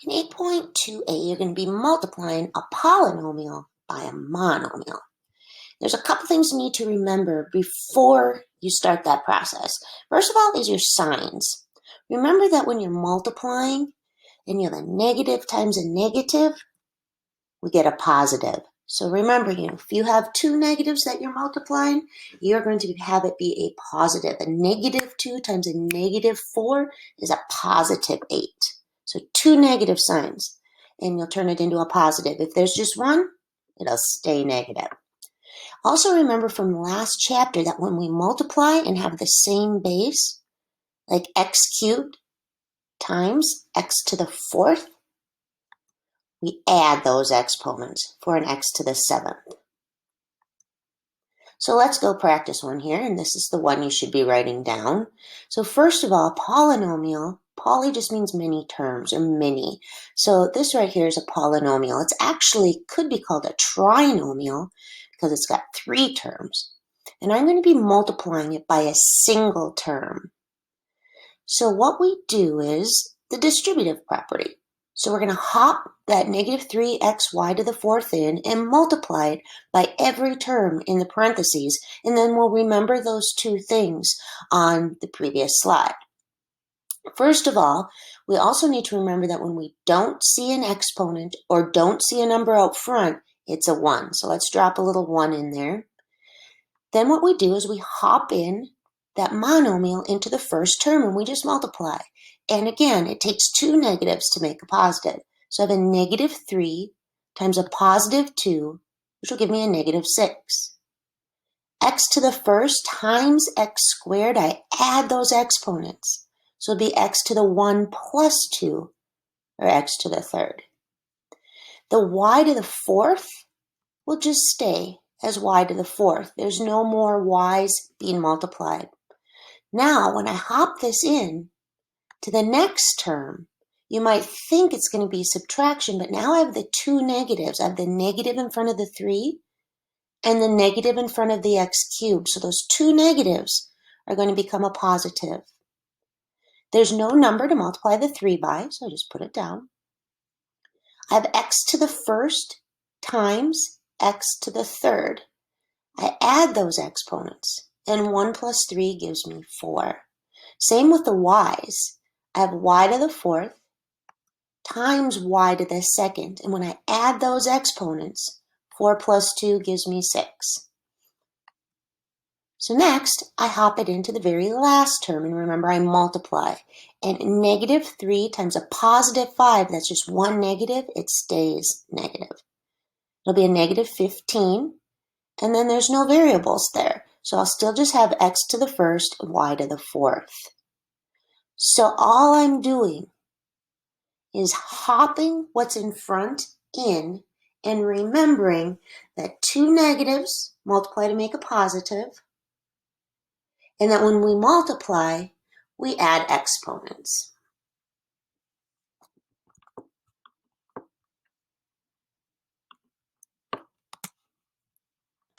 In 8.2a, you're going to be multiplying a polynomial by a monomial. There's a couple things you need to remember before you start that process. First of all is your signs. Remember that when you're multiplying and you have a negative times a negative, we get a positive. So remember, if you have two negatives that you're multiplying, you're going to have it be a positive. A negative 2 times a negative 4 is a positive 8. So two negative signs, and you'll turn it into a positive. If there's just one, it'll stay negative. Also remember from the last chapter that when we multiply and have the same base, like x cubed times x to the fourth, we add those exponents for an x to the seventh. So let's go practice one here, and this is the one you should be writing down. So first of all, polynomial, poly just means many terms, or many. So this right here is a polynomial. It's actually could be called a trinomial because it's got 3 terms. And I'm going to be multiplying it by a single term. So what we do is the distributive property. So we're going to hop that negative 3xy to the fourth in and multiply it by every term in the parentheses, and then we'll remember those two things on the previous slide. First of all, we also need to remember that when we don't see an exponent or don't see a number out front, it's a 1. So let's drop a little 1 in there. Then what we do is we hop in that monomial into the first term and we just multiply. And again, it takes 2 negatives to make a positive. So I have a negative 3 times a positive 2, which will give me a negative 6. X to the first times x squared, I add those exponents. So it'll be x to the 1 plus 2, or x to the third. The y to the fourth will just stay as y to the fourth. There's no more y's being multiplied. Now, when I hop this in to the next term, you might think it's going to be subtraction, but now I have the 2 negatives. I have the negative in front of the 3 and the negative in front of the x cubed. So those 2 negatives are going to become a positive. There's no number to multiply the 3 by, so I just put it down. I have x to the first times x to the third. I add those exponents, and 1 plus 3 gives me 4. Same with the y's. I have y to the fourth times y to the second, and when I add those exponents, 4 plus 2 gives me 6. So next, I hop it into the very last term, and remember I multiply. And negative 3 times a positive 5, that's just one negative, it stays negative. It'll be a negative 15, and then there's no variables there. So I'll still just have x to the first, y to the fourth. So all I'm doing is hopping what's in front in and remembering that 2 negatives multiply to make a positive, and that when we multiply, we add exponents.